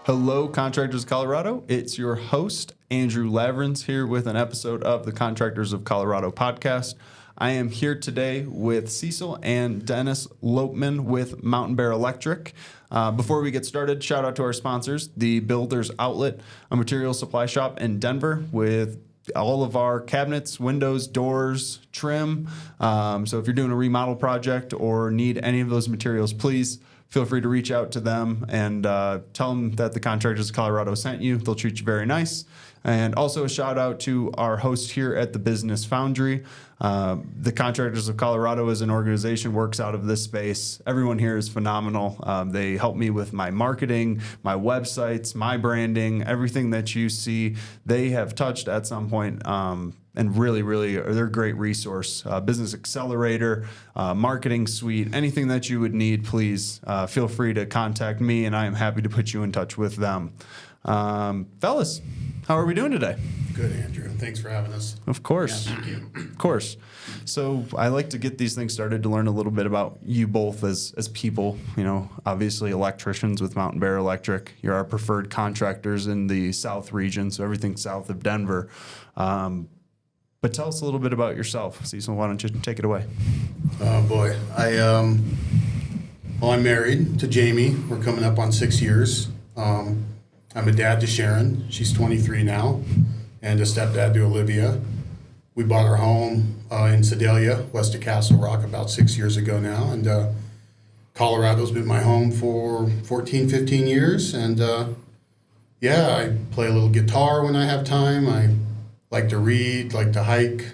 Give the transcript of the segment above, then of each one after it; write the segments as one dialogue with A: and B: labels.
A: Hello, Contractors of Colorado. It's your host, Andrew Lavrins, here with an episode of the Contractors of Colorado podcast. I am here today with Cecil and Dennis Lopeman with Mountain Bear Electric. Before we get started, shout out to our sponsors, the Builders Outlet, a material supply shop in Denver with all of our cabinets, windows, doors, trim. So if you're doing a remodel project or need any of those materials, please feel free to reach out to them and tell them that the Contractors of Colorado sent you. They'll treat you very nice. And also a shout out to our host here at the Business Foundry. The Contractors of Colorado as an organization works out of this space. Everyone here is phenomenal. They help me with my marketing, my websites, my branding, everything that you see. They have touched at some point. And really, they're a great resource. Business Accelerator, Marketing Suite, anything that you would need, please feel free to contact me, and I am happy to put you in touch with them. Fellas, how are we doing today?
B: Good, Andrew. Thanks for having us.
A: Of course.
B: Yeah, thank you.
A: Of course. So I like to get these things started to learn a little bit about you both as people. You know, obviously electricians with Mountain Bear Electric. You're our preferred contractors in the South region, so everything south of Denver. But tell us a little bit about yourself. Cecil, why don't you take it away?
B: Oh, boy. I'm married to Jamie. We're coming up on 6 years. I'm a dad to Sharon. She's 23 now, and a stepdad to Olivia. We bought our home in Sedalia, west of Castle Rock, about 6 years ago now. And Colorado's been my home for 14, 15 years. And, I play a little guitar when I have time. I like to read, like to hike,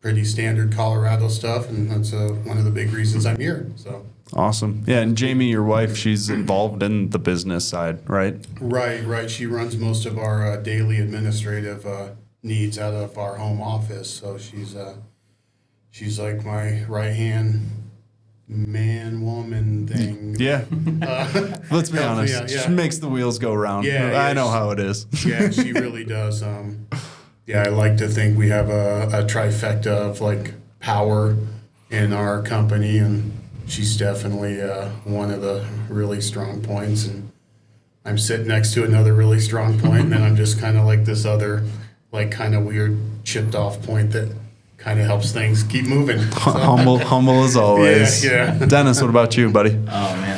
B: pretty standard Colorado stuff, and that's one of the big reasons I'm here. So
A: awesome. Yeah, and Jamie, your wife, she's involved in the business side, right?
B: Right. She runs most of our daily administrative needs out of our home office. So she's like my right-hand man-woman thing.
A: Yeah. Let's be honest.
B: Yeah.
A: She makes the wheels go round.
B: Yeah,
A: I know how it is.
B: Yeah, she really does. I like to think we have a trifecta of like power in our company, and she's definitely one of the really strong points. And I'm sitting next to another really strong point, and then I'm just kind of like this other, like kind of weird chipped off point that kind of helps things keep moving. So.
A: Humble as always.
B: Yeah.
A: Dennis, what about you, buddy?
C: Oh man.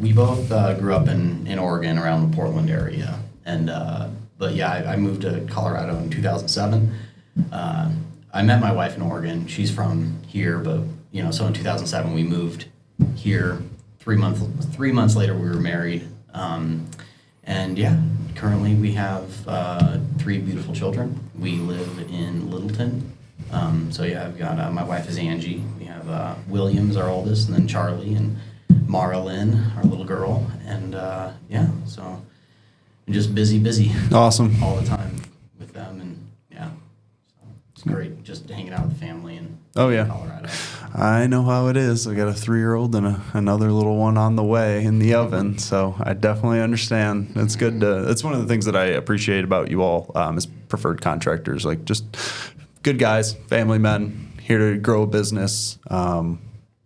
C: We both grew up in Oregon, around the Portland area, and I moved to Colorado in 2007. I met my wife in Oregon. She's from here, but so in 2007 we moved here. 3 months later we were married, currently we have 3 beautiful children. We live in Littleton. I've got my wife is Angie. We have Williams, our oldest, and then Charlie and Mara Lynn, our little girl, and so I'm just busy.
A: Awesome.
C: All the time with them, and so it's great just hanging out with the family in Colorado.
A: I know how it is. I got a 3-year-old and another little one on the way in the oven, so I definitely understand. It's good to. It's one of the things that I appreciate about you all as preferred contractors, like just good guys, family men, here to grow a business,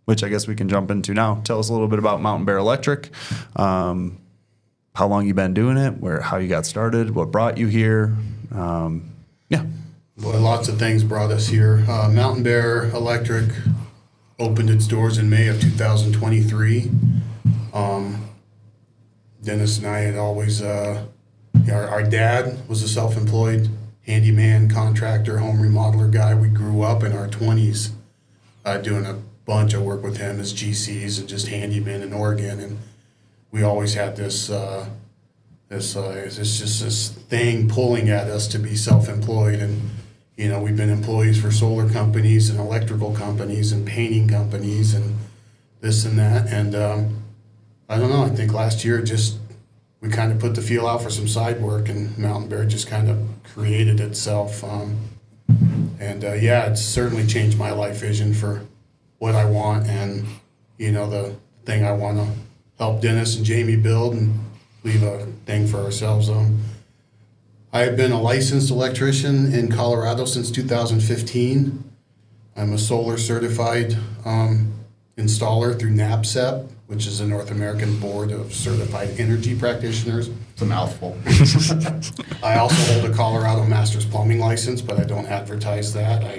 A: which I guess we can jump into now. Tell us a little bit about Mountain Bear Electric. How long you been doing it? How you got started? What brought you here?
B: Well, lots of things brought us here. Mountain Bear Electric opened its doors in May of 2023. Dennis and I had always, our dad was a self-employed handyman, contractor, home remodeler guy. We grew up in our 20s doing a bunch of work with him as GCs and just handymen in Oregon. And we always had this thing pulling at us to be self-employed. And we've been employees for solar companies and electrical companies and painting companies and this and that. And I don't know, I think last year we kind of put the feel out for some side work, and Mountain Bear just kind of created itself. It's certainly changed my life vision for what I want and, the thing I want to help Dennis and Jamie build and leave a thing for ourselves. I have been a licensed electrician in Colorado since 2015. I'm a solar certified installer through NABCEP, which is the North American Board of Certified Energy Practitioners.
C: It's a mouthful.
B: I also hold a Colorado Master's Plumbing license, but I don't advertise that. I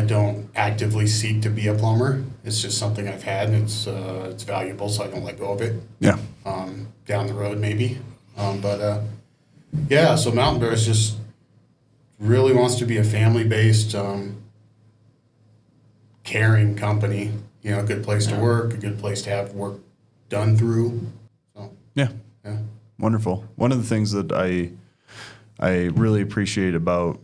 B: don't actively seek to be a plumber. It's just something I've had, and it's valuable, so I don't let go of it.
A: Yeah.
B: Down the road, maybe. Yeah, so Mountain Bear is just really wants to be a family-based, caring company. You know, a good place to work, a good place to have work done through. So,
A: Yeah.
B: yeah.
A: Wonderful. One of the things that I really appreciate about,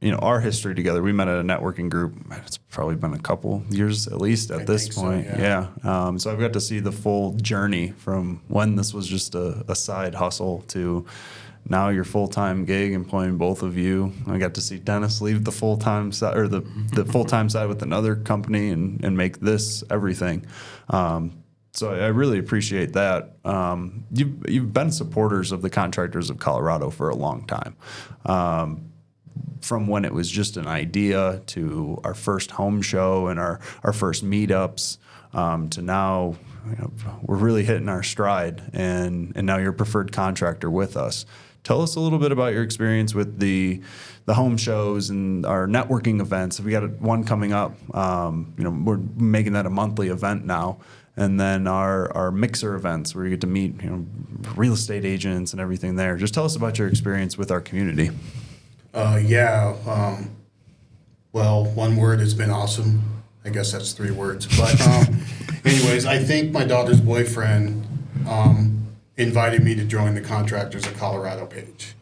A: you know, our history together, we met at a networking group. It's probably been a couple years at least at this point.
B: So, yeah.
A: So I've got to see the full journey from when this was just a side hustle to now your full-time gig, employing both of you. I got to see Dennis leave the full-time side or the full-time side with another company and make this everything. So I really appreciate that. You've been supporters of the Contractors of Colorado for a long time. From when it was just an idea to our first home show and our first meetups, to now, you know, we're really hitting our stride, and now you're a preferred contractor with us. Tell us a little bit about your experience with the home shows and our networking events. We got one coming up. You know, we're making that a monthly event now. And then our mixer events where you get to meet, you know, real estate agents and everything there. Just tell us about your experience with our community.
B: Well, one word, it's been awesome. I guess that's 3 words. But anyways, I think my daughter's boyfriend invited me to join the Contractors of Colorado page.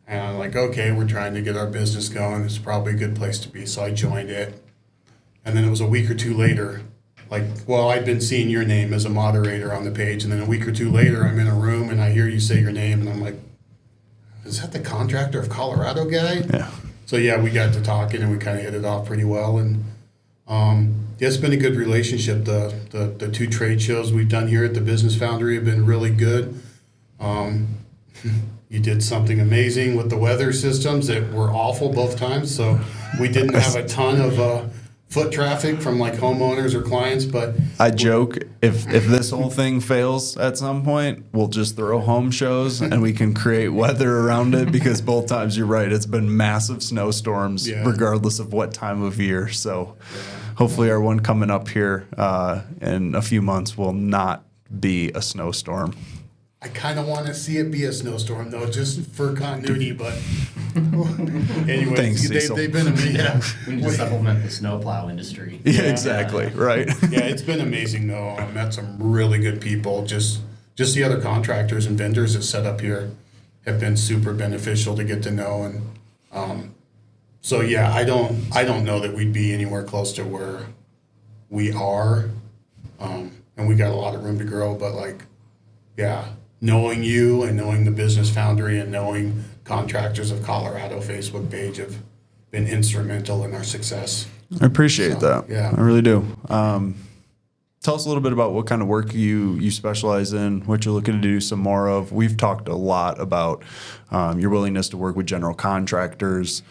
B: And I'm like, okay, we're trying to get our business going. It's probably a good place to be. So I joined it. And then it was a week or 2 later, like, well, I'd been seeing your name as a moderator on the page. And then a week or 2 later, I'm in a room and I hear you say your name. And I'm like, is that the Contractor of Colorado guy?
A: Yeah.
B: So yeah, we got to talking and we kind of hit it off pretty well. And yeah, it's been a good relationship. The 2 trade shows we've done here at the Business Foundry have been really good. You did something amazing with the weather systems that were awful both times. So we didn't have a ton of foot traffic from like homeowners or clients, but
A: I joke, if this whole thing fails at some point, we'll just throw home shows and we can create weather around it, because both times, you're right, it's been massive snowstorms regardless of what time of year. So hopefully our one coming up here in a few months will not be a snowstorm.
B: I kind of want to see it be a snowstorm, though, just for continuity. But anyway,
A: Thanks, Cecil.
B: they've been amazing.
C: Yeah, we need to supplement the snowplow industry.
A: Yeah, exactly. Right.
B: Yeah, it's been amazing, though. I met some really good people. Just the other contractors and vendors that set up here have been super beneficial to get to know. And so, yeah, I don't know that we'd be anywhere close to where we are. And we got a lot of room to grow. But, like, yeah, knowing you and knowing the Business Foundry and knowing Contractors of Colorado Facebook page have been instrumental in our success.
A: I appreciate that.
B: Yeah.
A: I really do. Tell us a little bit about what kind of work you specialize in, what you're looking to do some more of. We've talked a lot about your willingness to work with general contractors,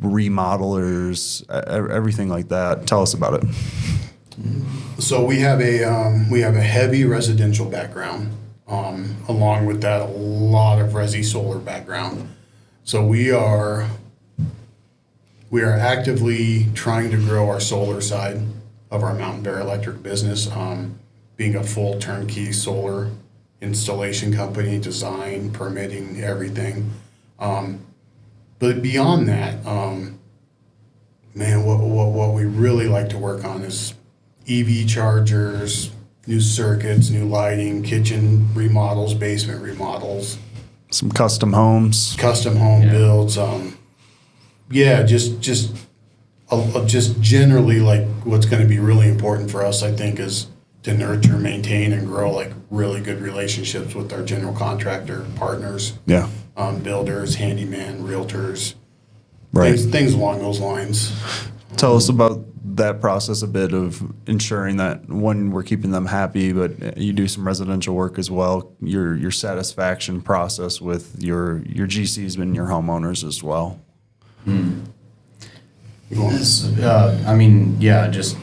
A: remodelers, everything like that. Tell us about it.
B: So we have a heavy residential background, along with that a lot of resi solar background. So we are actively trying to grow our solar side of our Mountain Bear Electric business, being a full turnkey solar installation company, design, permitting, everything. But beyond that, man, what we really like to work on is EV chargers, new circuits, new lighting, kitchen remodels, basement remodels,
A: Some custom homes.
B: custom home builds. Yeah, just generally, like, what's going to be really important for us, I think, is to nurture, maintain, and grow like really good relationships with our general contractor partners,
A: Yeah.
B: builders, handyman, realtors,
A: Right.
B: things along those lines.
A: Tell us about that process a bit of ensuring that, one, we're keeping them happy, but you do some residential work as well. Your satisfaction process with your GCs and your homeowners as well.
C: I mean, yeah, just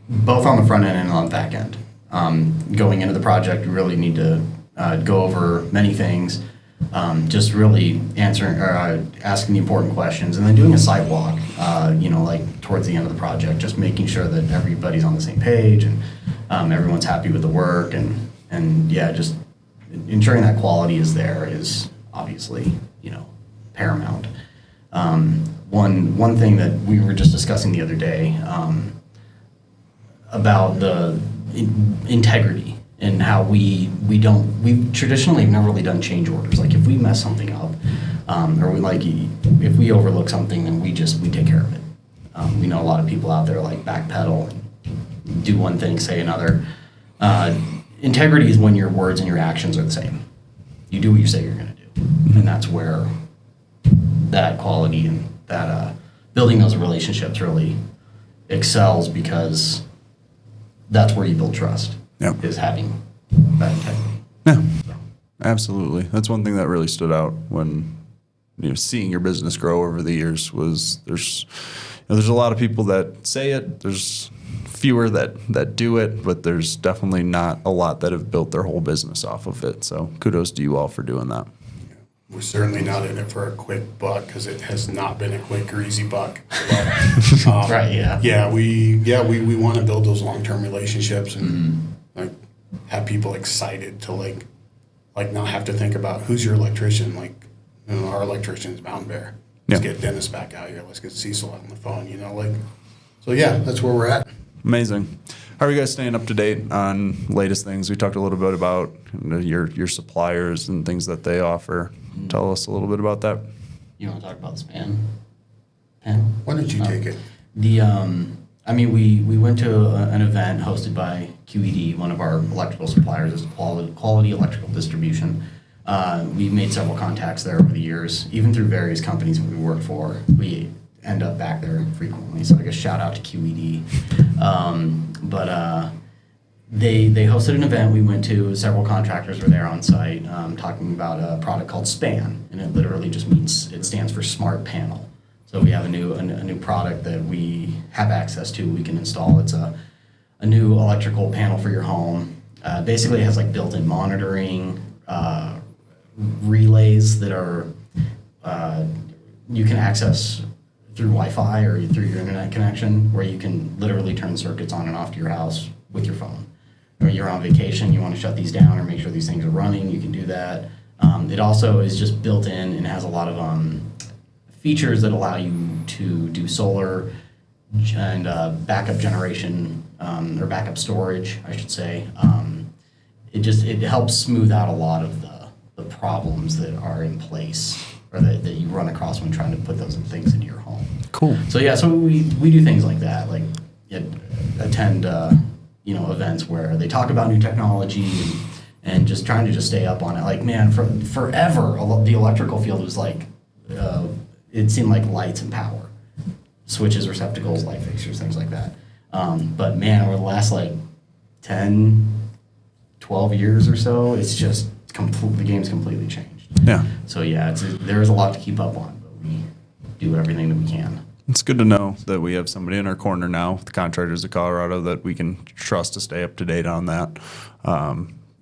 C: both on the front end and on the back end. Going into the project, we really need to go over many things, just really answering or asking the important questions, and then doing a sidewalk, like towards the end of the project, just making sure that everybody's on the same page and everyone's happy with the work, and yeah, just ensuring that quality is there is obviously, paramount. One thing that we were just discussing the other day, about the integrity and how we've traditionally never really done change orders. Like if we mess something up, or if we overlook something, then we take care of it. We know a lot of people out there like backpedal, do one thing, say another. Integrity is when your words and your actions are the same. You do what you say you're going to do, and that's where that quality and that building those relationships really excels, because that's where you build trust.
A: Yep.
C: Is having that integrity.
A: Yeah, absolutely. That's one thing that really stood out when seeing your business grow over the years was there's a lot of people that say it. There's fewer that do it, but there's definitely not a lot that have built their whole business off of it. So kudos to you all for doing that.
B: We're certainly not in it for a quick buck, because it has not been a quick or easy buck. But,
C: Right, yeah.
B: Yeah, we want to build those long-term relationships and like have people excited to like not have to think about who's your electrician. Like, our electrician is Mountain Bear. Let's get Dennis back out here. Let's get Cecil on the phone. So yeah, that's where we're at.
A: Amazing. How are you guys staying up to date on latest things? We talked a little bit about your suppliers and things that they offer. Tell us a little bit about that.
C: You want to talk about the span panel?
B: Why don't you take it?
C: We went to an event hosted by QED, one of our electrical suppliers. It's Quality Electrical Distribution. We've made several contacts there over the years, even through various companies we work for. We end up back there frequently, so I guess shout out to QED. They hosted an event we went to. Several contractors were there on site, talking about a product called SPAN, and it literally just means, it stands for Smart Panel. So we have a new product that we have access to. We can install. It's a new electrical panel for your home. Basically, it has like built-in monitoring, relays that are you can access through Wi-Fi or through your internet connection, where you can literally turn circuits on and off to your house with your phone. Or you're on vacation, you want to shut these down or make sure these things are running, you can do that. It also is just built in and has a lot of features that allow you to do solar and backup generation, or backup storage, I should say. It helps smooth out a lot of the problems that are in place, or that you run across when trying to put those things into your home.
A: Cool.
C: So yeah, so we do things like that, like attend events where they talk about new technology and just trying to stay up on it. Like, man, for forever the electrical field was like, it seemed like lights and power, switches, receptacles, light fixtures, things like that. But man, over the last 10, 12 years or so, it's just the game's completely changed.
A: Yeah.
C: So yeah, there is a lot to keep up on, but we do everything that we can.
A: It's good to know that we have somebody in our corner now, the Contractors of Colorado, that we can trust to stay up to date on that.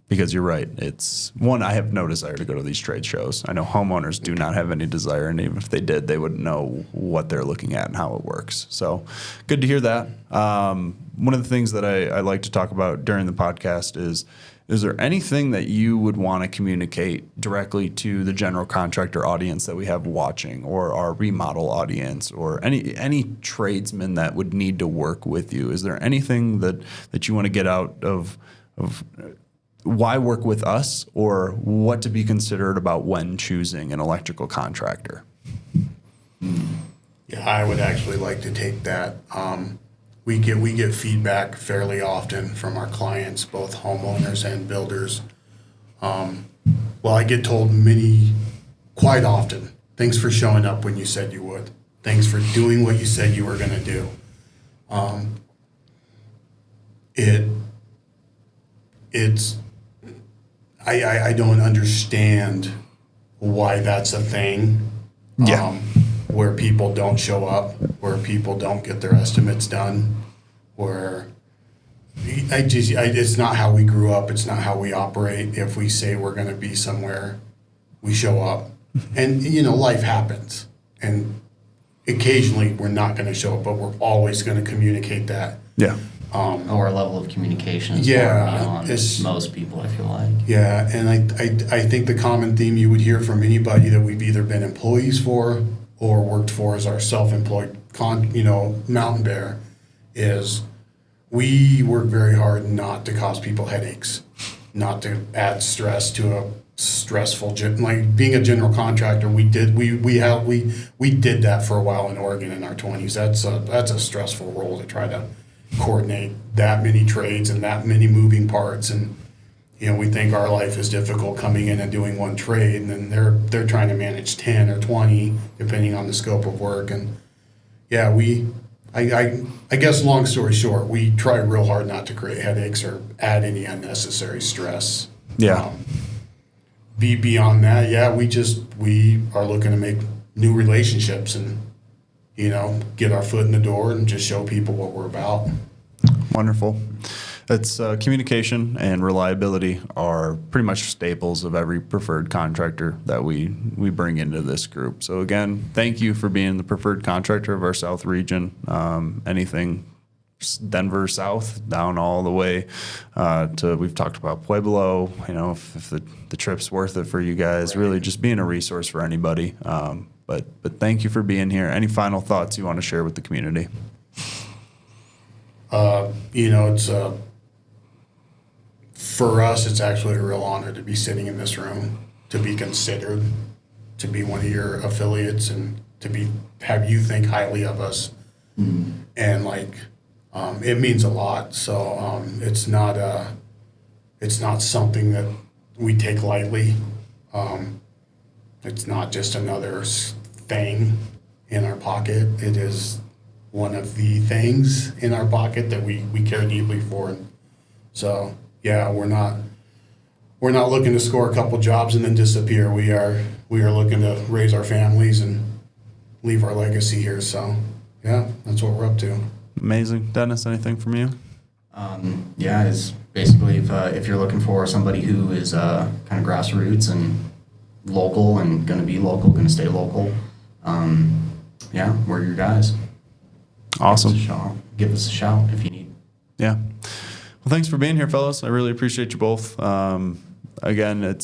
A: Because you're right. It's one, I have no desire to go to these trade shows. I know homeowners do not have any desire, and even if they did, they wouldn't know what they're looking at and how it works. So good to hear that. One of the things that I like to talk about during the podcast is there anything that you would want to communicate directly to the general contractor audience that we have watching, or our remodel audience, or any tradesman that would need to work with you? Is there anything that you want to get out of why work with us, or what to be considered about when choosing an electrical contractor?
B: Yeah, I would actually like to take that. We get feedback fairly often from our clients, both homeowners and builders. I get told quite often, thanks for showing up when you said you would. Thanks for doing what you said you were going to do. I don't understand why that's a thing.
A: Yeah.
B: Where people don't show up, where people don't get their estimates done, where It's not how we grew up. It's not how we operate. If we say we're going to be somewhere, we show up. And, life happens. And occasionally we're not going to show up, but we're always going to communicate that.
A: Yeah.
C: Our level of communication is
B: Yeah,
C: far beyond most people, I feel like.
B: Yeah, and I think the common theme you would hear from anybody that we've either been employees for or worked for as our self-employed, Mountain Bear, is we work very hard not to cause people headaches, not to add stress to a stressful, like being a general contractor. We did that for a while in Oregon in our 20s. That's a stressful role to try to coordinate that many trades and that many moving parts, and we think our life is difficult coming in and doing one trade, and then they're trying to manage 10 or 20 depending on the scope of work. And I guess long story short, we try real hard not to create headaches or add any unnecessary stress.
A: Yeah.
B: Beyond that, we are looking to make new relationships and get our foot in the door and just show people what we're about.
A: Wonderful. It's communication and reliability are pretty much staples of every preferred contractor that we bring into this group. So again, thank you for being the preferred contractor of our South region. Anything Denver South down all the way to, we've talked about Pueblo, if the trip's worth it for you guys, really just being a resource for anybody. But thank you for being here. Any final thoughts you want to share with the community?
B: It's for us, it's actually a real honor to be sitting in this room, to be considered, to be one of your affiliates, and to have you think highly of us. And it means a lot. So it's not something that we take lightly. It's not just another thing in our pocket. It is one of the things in our pocket that we care deeply for. So we're not looking to score a couple jobs and then disappear. We are looking to raise our families and leave our legacy here. So that's what we're up to.
A: Amazing. Dennis, anything from you?
C: It's basically if you're looking for somebody who is kind of grassroots and local and going to be local, going to stay local, we're your guys.
A: Awesome.
C: Give us a shout if you need.
A: Yeah. Well, thanks for being here, fellas. I really appreciate you both. Again,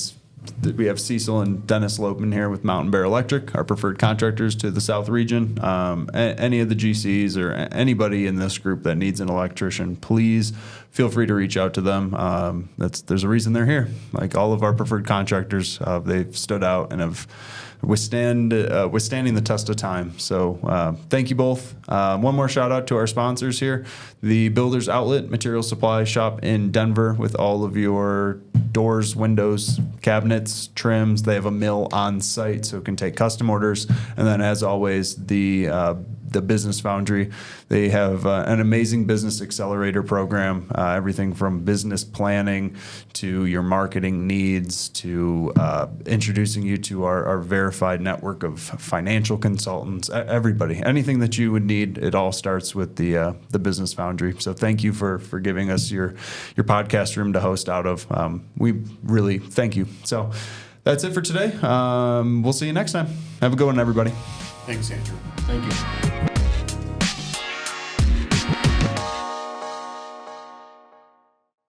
A: we have Cecil and Dennis Lopeman here with Mountain Bear Electric, our preferred contractors to the South region. Any of the GCs or anybody in this group that needs an electrician, please feel free to reach out to them. There's a reason they're here. Like all of our preferred contractors, they've stood out and have withstanding the test of time. So thank you both. One more shout out to our sponsors here, the Builders Outlet Material Supply Shop in Denver, with all of your doors, windows, cabinets, trims. They have a mill on site, so it can take custom orders. And then, as always, the Business Foundry. They have an amazing business accelerator program, everything from business planning to your marketing needs to introducing you to our verified network of financial consultants, everybody. Anything that you would need, it all starts with the Business Foundry. So thank you for giving us your podcast room to host out of. We really thank you. So that's it for today. We'll see you next time. Have a good one, everybody.
B: Thanks, Andrew.
C: Thank you.